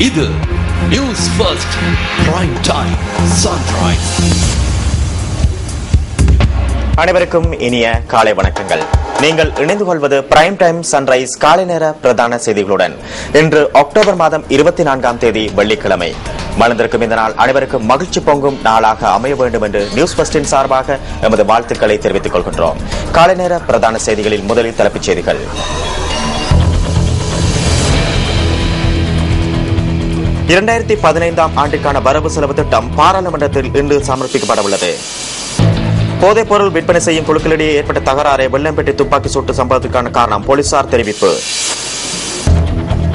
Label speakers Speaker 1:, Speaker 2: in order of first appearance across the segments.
Speaker 1: இது news first prime time sunrise.
Speaker 2: அனைவருக்கும் இனிய காலை வணக்கங்கள். நீங்கள் இணைந்து கொள்வது பிரைம் டைம் சன்ரைஸ் காலை நேர பிரதான செய்திகளுடன். இன்று அக்டோபர் மாதம் 24ஆம் தேதி வெள்ளிக்கிழமை. மலர்ந்திருக்கும் இந்த நாள் அனைவருக்கும் மகிழ்ச்சி பொங்கும் நாளாக அமைய வேண்டும் என்று நியூஸ் ஃபர்ஸ்டின் சார்பாக எமது வாழ்த்துக்களை தெரிவித்துக் கொள்கின்றோம். காலை நேர பிரதான செய்திகளில் முதலில் தலைப்புச் செய்திகள். 2015ஆம் ஆண்டிற்கான வரவு செலவு திட்டம் பாராளுமன்றத்தில் இன்று சமர்ப்பிக்கப்பட உள்ளது. போதைப் பொருள் விற்பனை செய்யும் குழுக்களிடையே ஏற்பட்ட தகராறை வெள்ளம்பேட்டை துப்பாக்கி சூட்டு சம்பவத்திற்கான காரணம் போலீசார் தெரிவிப்பு.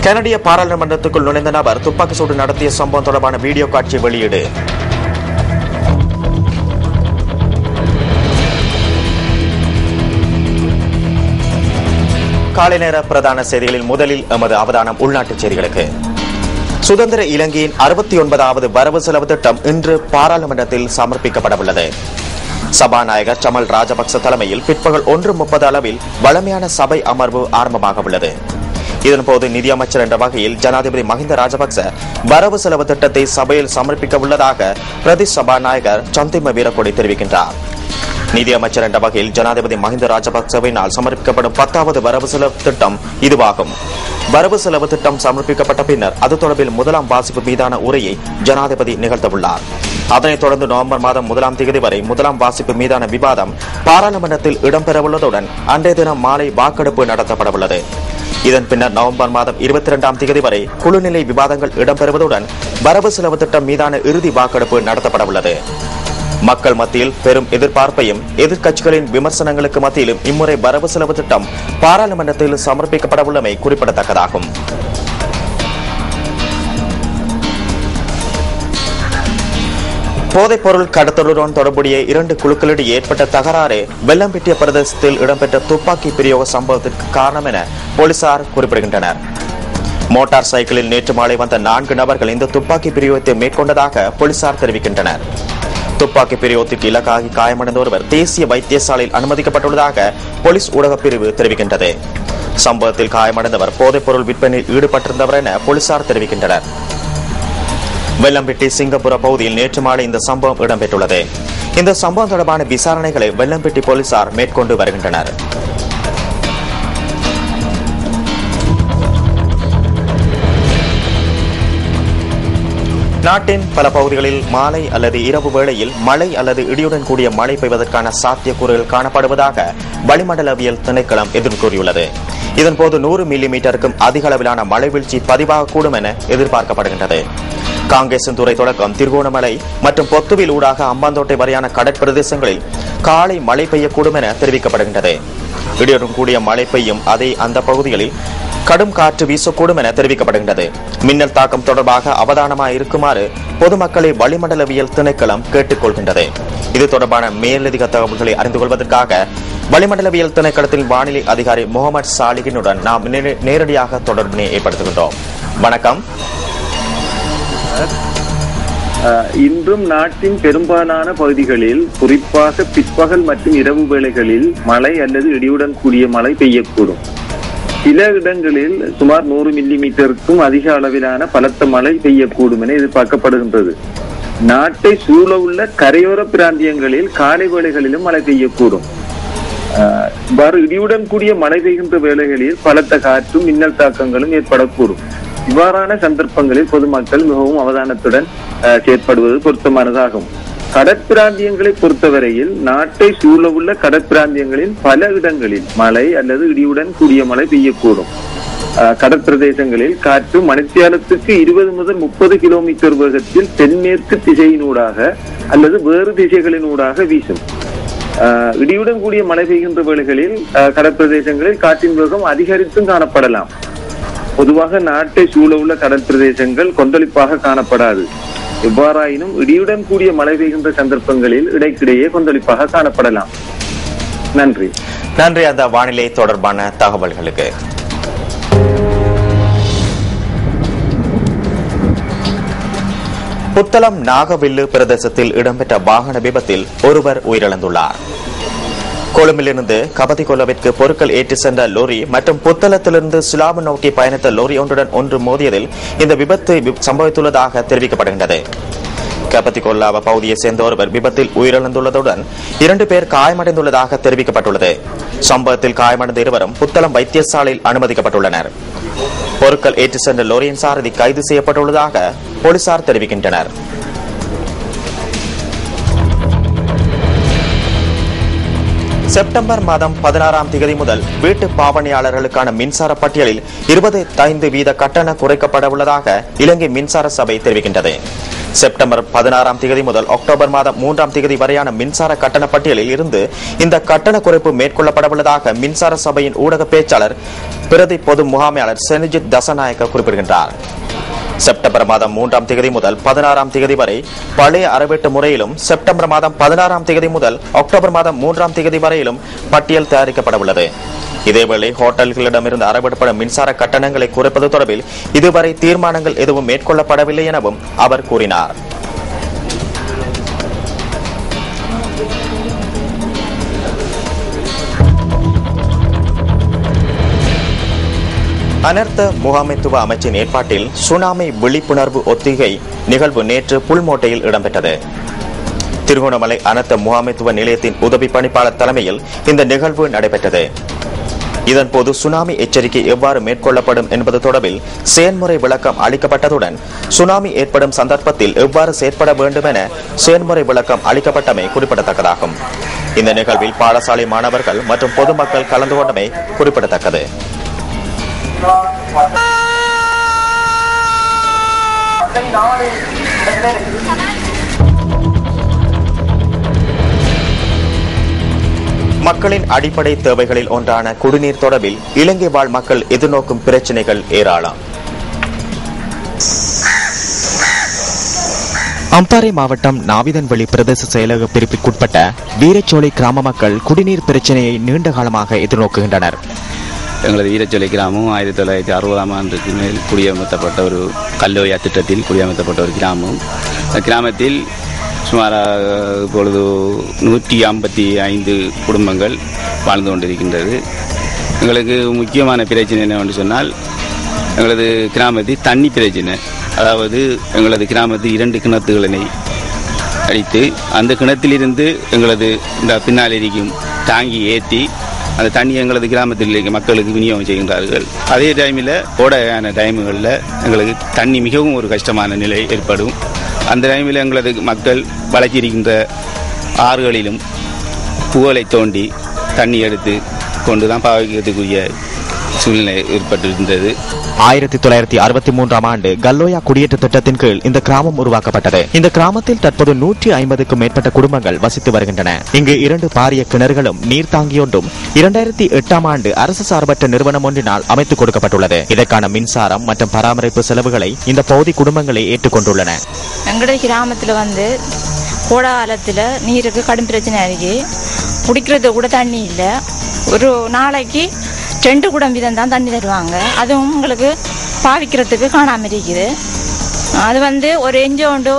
Speaker 2: கனடிய பாராளுமன்றத்துக்குள் நுழைந்த நபர் துப்பாக்கி சூட்டு நடத்திய சம்பவம் தொடர்பான வீடியோ காட்சி வெளியீடு. காலை நேர பிரதான செய்திகளில் முதலில் எமது அவதானம் உள்நாட்டுச் செய்திகளுக்கு. சுதந்திர இலங்கையின் 69வது வரவு செலவு திட்டம் இன்று பாராளுமன்றத்தில் சமர்ப்பிக்கப்பட உள்ளது. சபாநாயகர் சமல் ராஜபக்ச தலைமையில் பிற்பகல் 1:30 அளவில் வழமையான சபை அமர்வு ஆரம்பமாக உள்ளது. இதன்போது நிதியமைச்சர் என்ற வகையில் ஜனாதிபதி மஹிந்த ராஜபக்ச வரவு செலவு திட்டத்தை சபையில் சமர்ப்பிக்க உள்ளதாக பிரதி சபாநாயகர் சந்திம வீரக்கொடி தெரிவிக்கின்றார். நிதியமைச்சர் என்ற வகையில் ஜனாதிபதி மஹிந்த ராஜபக்சவினால் சமர்ப்பிக்கப்படும் 10வது வரவு செலவு திட்டம் இதுவாகும். வரவு செலவு திட்டம் சமர்ப்பிக்கப்பட்ட பின்னர் அது தொடர்பில் முதலாம் வாசிப்பு மீதான உரையை ஜனாதிபதி நிகழ்த்தவுள்ளார். அதனைத் தொடர்ந்து நவம்பர் மாதம் 1ஆம் தேதி வரை முதலாம் வாசிப்பு மீதான விவாதம் பாராளுமன்றத்தில் இடம்பெறவுள்ளதுடன் அன்றைய தினம் மாலை வாக்கெடுப்பு நடத்தப்படவுள்ளது. இதன் பின்னர் நவம்பர் மாதம் 22ஆம் தேதி வரை குழுநிலை விவாதங்கள் இடம்பெறுவதுடன் வரவு செலவு திட்டம் மீதான இறுதி வாக்கெடுப்பு நடத்தப்படவுள்ளது. மக்கள் மத்தியில் பெரும் எதிர்பார்ப்பையும் எதிர்க்கட்சிகளின் விமர்சனங்களுக்கு மத்தியிலும் இம்முறை வரவு செலவு திட்டம் பாராளுமன்றத்தில் சமர்ப்பிக்கப்பட உள்ளமை குறிப்பிடத்தக்கதாகும். போதைப் பொருள் கடத்தலுடன் தொடர்புடைய 2 குழுக்களிடையே ஏற்பட்ட தகராறு வெள்ளம்பேட்டிய பிரதேசத்தில் இடம்பெற்ற துப்பாக்கி பிரயோக சம்பவத்திற்கு காரணம் என போலீசார் குறிப்பிடுகின்றனர். மோட்டார் சைக்கிளில் நேற்று மாலை வந்த 4 நபர்கள் இந்த துப்பாக்கி பிரயோகத்தை மேற்கொண்டதாக போலீசார் தெரிவிக்கின்றனர். துப்பாக்கி பிரயோகத்திற்கு இலக்காகி காயமடைந்த ஒருவர் தேசிய வைத்தியசாலையில் அனுமதிக்கப்பட்டுள்ளதாக போலீஸ் ஊடகப் பிரிவு தெரிவிக்கின்றது. சம்பவத்தில் காயமடைந்தவர் போதைப் பொருள் விற்பனையில் ஈடுபட்டிருந்தவர் என போலீசார் தெரிவிக்கின்றனர். வெள்ளம்பேட்டி சிங்கப்புர பகுதியில் நேற்று மாலை இந்த சம்பவம் இடம்பெற்றுள்ளது. இந்த சம்பவம் தொடர்பான விசாரணைகளை வெள்ளம்பேட்டி போலீசார் மேற்கொண்டு வருகின்றனர். நாட்டின் பல பகுதிகளில் மாலை அல்லது இரவு வேளையில் மழை அல்லது இடியுடன் கூடிய மழை பெய்வதற்கான சாத்தியக்கூறுகள் காணப்படுவதாக வளிமண்டலவியல் திணைக்களம் எதிர்கூறியுள்ளது. இதன்போது 100 மில்லிமீட்டருக்கும் அதிக அளவிலான மழை வீழ்ச்சி பதிவாகக்கூடும் என எதிர்பார்க்கப்படுகின்றது. காங்கேசன்துறை தொடக்கம் திருகோணமலை மற்றும் பொத்துவில் ஊடாக அம்பாந்தோட்டை வரையான கடற்பிரதேசங்களில் காலை மழை பெய்யக்கூடும் என தெரிவிக்கப்படுகின்றது. இடியுடன் கூடிய மழை பெய்யும் அந்த பகுதிகளில் கடும் காற்று வீசக்கூடும் என தெரிவிக்கப்படுகின்றது. மின்னல் தாக்கம் தொடர்பாக அவதானமாக இருக்குமாறு பொதுமக்களை வளிமண்டலவியல் திணைக்களம் கேட்டுக் கொள்கின்றது. இது தொடர்பான மேலதிக தகவல்களை அறிந்து கொள்வதற்காக வளிமண்டலவியல் திணைக்களத்தின் வானிலை அதிகாரி முகமது சாலிகினுடன் நாம் நேரடியாக தொடர்பினை ஏற்படுத்துகின்றோம். வணக்கம்.
Speaker 3: இன்றும் நாட்டின் பெரும்பாலான பகுதிகளில் குறிப்பாக பிற்பகல் மற்றும் இரவு வேளைகளில் மழை அல்லது இடியுடன் கூடிய மழை பெய்யக்கூடும். சில இடங்களில் சுமார் 100 மில்லிமீட்டருக்கும் அதிக அளவிலான பலத்த மழை பெய்யக்கூடும் என எதிர்பார்க்கப்படுகின்றது. நாட்டை சூழ உள்ள கரையோர பிராந்தியங்களில் காலை வேளைகளிலும் மழை பெய்யக்கூடும். இவ்வாறு இடியுடன் கூடிய மழை பெய்கின்ற வேளைகளில் பலத்த காற்றும் மின்னல் தாக்கங்களும் ஏற்படக்கூடும். இவ்வாறான சந்தர்ப்பங்களில் பொதுமக்கள் மிகவும் அவதானத்துடன் செயற்படுவது பொருத்தமானதாகும். கடற்பிராந்தியங்களை பொறுத்தவரையில் நாட்டை சூழ உள்ள கடற்பிராந்தியங்களில் பல இடங்களில் மழை அல்லது இடியுடன் கூடிய மழை பெய்யக்கூடும். கடற்பிரதேசங்களில் காற்று மணித்தியாலத்துக்கு 20 முதல் 30 கிலோமீட்டர் வேகத்தில் தென்மேற்கு திசையினூடாக அல்லது வேறு திசைகளினூடாக வீசும். இடியுடன் கூடிய மழை பெய்கின்ற வேளைகளில் கடற்பிரதேசங்களில் காற்றின் வேகம் அதிகரித்தும் காணப்படலாம். பொதுவாக நாட்டை சூழ உள்ள கடற்பிரதேசங்கள் கொந்தளிப்பாக காணப்படாது. எவ்வாறாயினும் இடியுடன் கூடிய மழை பெய்கின்ற சந்தர்ப்பங்களில் இடைக்கிடையே கொந்தளிப்பாக காணப்படலாம். நன்றி.
Speaker 2: அந்த வானிலை தொடர்பான தகவல்களுக்கு. புத்தளம் நாகவில்லு பிரதேசத்தில் இடம்பெற்ற வாகன விபத்தில் ஒருவர் உயிரிழந்துள்ளார். கொழும்பிலிருந்து கபதிகொல்லவிற்கு பொருட்கள் ஏற்றி சென்ற லோரி மற்றும் புத்தளத்திலிருந்து சிலாபு நோக்கி பயணித்த லோரி ஒன்றுடன் ஒன்று மோதியதில் இந்த விபத்து சம்பவித்துள்ளதாக தெரிவிக்கப்படுகின்றது. கபதிகொல்லாவ பகுதியை சேர்ந்த ஒருவர் விபத்தில் உயிரிழந்துள்ளதுடன் 2 பேர் காயமடைந்துள்ளதாக தெரிவிக்கப்பட்டுள்ளது. சம்பவத்தில் காயமடைந்த இருவரும் புத்தளம் வைத்தியசாலையில் அனுமதிக்கப்பட்டுள்ளனர். பொருட்கள் ஏற்றி சென்ற லோரியின் சாரதி கைது செய்யப்பட்டுள்ளதாக போலீசார் தெரிவிக்கின்றனர். செப்டம்பர் மாதம் 16ஆம் தேதி முதல் வீட்டு பாவனையாளர்களுக்கான மின்சார பட்டியலில் 25% கட்டண குறைக்கப்பட உள்ளதாக இலங்கை மின்சார சபை தெரிவிக்கின்றது. செப்டம்பர் 16ஆம் தேதி முதல் அக்டோபர் மாதம் 3ஆம் தேதி வரையான மின்சார கட்டண பட்டியலில் இருந்து இந்த கட்டண குறைப்பு மேற்கொள்ளப்பட உள்ளதாக மின்சார சபையின் ஊடக பேச்சாளர் பிரதி பொது முகாமையாளர் செனிஜித் தசநாயக்க குறிப்பிடுகின்றார். செப்டம்பர் மாதம் 3ஆம் தேதி முதல் 16ஆம் தேதி வரை பழைய அறவீட்டு முறையிலும், செப்டம்பர் மாதம் 16ஆம் தேதி முதல் அக்டோபர் மாதம் 3ஆம் தேதி வரையிலும் பட்டியல் தயாரிக்கப்பட உள்ளது. இதேவேளை ஹோட்டல்களிடமிருந்து அறவிடப்படும் மின்சார கட்டணங்களை குறைப்பது தொடர்பில் இதுவரை தீர்மானங்கள் எதுவும் மேற்கொள்ளப்படவில்லை எனவும் அவர் கூறினார். அனர்த்த முகாமைத்துவ அமைச்சின் ஏற்பாட்டில் சுனாமி விழிப்புணர்வு ஒத்திகை நிகழ்வு நேற்று புல்மோட்டையில் இடம்பெற்றது. திருகோணமலை அனர்த்த முகாமைத்துவ நிலையத்தின் உதவி பணிப்பாளர் தலைமையில் இந்த நிகழ்வு நடைபெற்றது. இதன்போது சுனாமி எச்சரிக்கை எவ்வாறு மேற்கொள்ளப்படும் என்பது தொடர்பில் செயல்முறை விளக்கம் அளிக்கப்பட்டதுடன் சுனாமி ஏற்படும் சந்தர்ப்பத்தில் எவ்வாறு செயற்பட வேண்டும் என செயல்முறை விளக்கம் அளிக்கப்பட்டமை குறிப்பிடத்தக்கதாகும். இந்த நிகழ்வில் பாடசாலை மாணவர்கள் மற்றும் பொதுமக்கள் கலந்து கொண்டமை குறிப்பிடத்தக்கது. மக்களின் அடிப்படை தேவைகளில் ஒன்றான குடிநீர் தொடர்பில் இலங்கை வாழ் மக்கள் எதிர்நோக்கும் பிரச்சினைகள் ஏராளம். அம்பாறை மாவட்டம் நாவிதன்வெளி பிரதேச செயலக பிரிப்பிற்குட்பட்ட வீரச்சோலை கிராம மக்கள் குடிநீர் பிரச்சினையை நீண்ட காலமாக எதிர்நோக்குகின்றனர்.
Speaker 4: எங்களது வீரச்சோலை கிராமம் 1960ஆம் ஆண்டுக்கு மேல் குடியமர்த்தப்பட்ட ஒரு கல்லோயா திட்டத்தில் குடியமர்த்தப்பட்ட ஒரு கிராமம். கிராமத்தில் சுமாராக இப்பொழுது 155 குடும்பங்கள் வாழ்ந்து கொண்டிருக்கின்றது. எங்களுக்கு முக்கியமான பிரச்சனை என்னவென்று சொன்னால் எங்களது கிராமத்தில் தண்ணி பிரச்சனை. அதாவது எங்களது கிராமத்தில் 2 கிணத்துகளை அடித்து அந்த கிணத்திலிருந்து எங்களது இந்த பின்னால் இருக்கும் தாங்கி ஏற்றி அந்த தண்ணி எங்களது கிராமத்தில் இருக்க மக்களுக்கு விநியோகம் செய்கின்றார்கள். அதே டைமில் கோடையான டைமுகளில் எங்களுக்கு தண்ணி மிகவும் ஒரு கஷ்டமான நிலை ஏற்படும். அந்த டைமில் எங்களது மக்கள் வளர்ச்சியிருக்கின்ற ஆறுகளிலும் புகழை தோண்டி தண்ணி எடுத்து கொண்டுதான் பாவிக்கிறதுக்குரிய சூழ்நிலை ஏற்பட்டிருந்தது.
Speaker 2: 1963ஆம் ஆண்டு கல்லோயா குடியேற்ற திட்டத்தின் கீழ் இந்த கிராமம் உருவாக்கப்பட்டது. இந்த கிராமத்தில் தற்போது 150க்கும் மேற்பட்ட குடும்பங்கள் வசித்து வருகின்றன. இங்கு 2 பாரிய கிணறுகளும் நீர்த்தாங்கியொன்றும் 2008ஆம் ஆண்டு அரசு சார்பற்ற நிறுவனம் ஒன்றினால் அமைத்துக் கொடுக்கப்பட்டுள்ளது. இதற்கான மின்சாரம் மற்றும் பராமரிப்பு செலவுகளை இந்த பகுதி குடும்பங்களை ஏற்றுக்கொண்டுள்ளன.
Speaker 5: எங்களுடைய கிராமத்தில் கோடை காலத்தில் நீருக்கு கடும் பிரச்சனை இருக்கு. குடிக்கிறது கூட தண்ணி இல்லை. ஒரு நாளைக்கு 2 குடம் வீதம் தான் தண்ணி தருவாங்க. அதுவும் உங்களுக்கு பாவிக்கிறதுக்கு காணாமல் இருக்குது. அது ஒரு எஞ்சோண்டு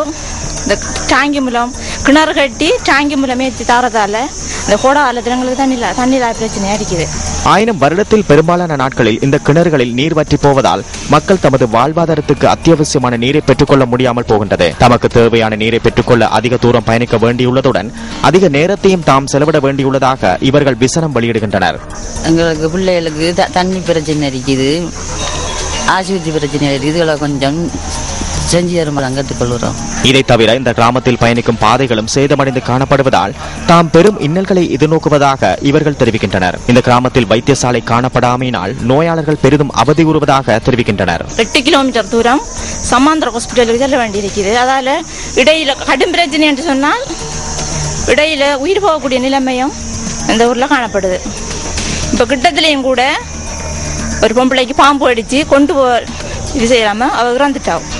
Speaker 5: இந்த டாங்கி மூலம் கிணறு கட்டி டாங்கி மூலம் ஏற்றி தரதால இந்த கோடை காலத்தில் எங்களுக்கு தண்ணியில் பிரச்சனை இருக்குது.
Speaker 2: ஆயினும் வருடத்தில் பெரும்பாலான நாட்களில் இந்த கிணறுகளில் நீர் வற்றி போவதால் மக்கள் தமது வாழ்வாதாரத்துக்கு அத்தியாவசியமான நீரை பெற்றுக்கொள்ள முடியாமல் போகின்றது. தமக்கு தேவையான நீரை பெற்றுக்கொள்ள அதிக தூரம் பயணிக்க வேண்டியுள்ளதுடன் அதிக நேரத்தையும் தாம் செலவிட வேண்டியுள்ளதாக இவர்கள் விசனம் வெளியிடுகின்றனர்.
Speaker 6: எங்களுக்கு பிள்ளைகளுக்கு தண்ணி பிரச்சனை இருக்குது, ஆஸ்பத்திரி பிரச்சனை இருக்குது. இதுகளை கொஞ்சம் செஞ்சு தருமாறு கேட்டுக்கொள்கிறோம்.
Speaker 2: இதை தவிர இந்த கிராமத்தில் பயணிக்கும் பாதைகளும் சேதமடைந்து காணப்படுவதால் தாம் பெரும் இன்னல்களை எதிர்நோக்குவதாக இவர்கள் தெரிவிக்கின்றனர். இந்த கிராமத்தில் வைத்தியசாலை காணப்படாமையினால் நோயாளர்கள் பெரிதும் அவதியுறுவதாக தெரிவிக்கின்றனர்.
Speaker 5: 8 கிலோமீட்டர் தூரம் சமாந்திர ஹாஸ்பிட்டலுக்கு செல்ல வேண்டியிருக்கிறது. அதால இடையில கடும் பிரச்சனை என்று சொன்னால் இடையில உயிர் போகக்கூடிய நிலைமையும் இந்த ஊர்ல காணப்படுது. இப்ப கிட்டத்திலையும் கூட ஒரு பொம்பளைக்கு பாம்பு அடிச்சு கொண்டு இது செய்யலாம அவ இறந்துட்டாவும்.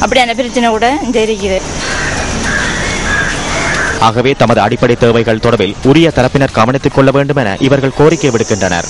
Speaker 5: அப்படியான பிரச்சனை கூட இந்த இருக்குது.
Speaker 2: ஆகவே தமது அடிப்படை தேவைகள் தொடர்பில் உரிய தரப்பினர் கவனித்துக் கொள்ள வேண்டும் என இவர்கள் கோரிக்கை விடுக்கின்றனர்.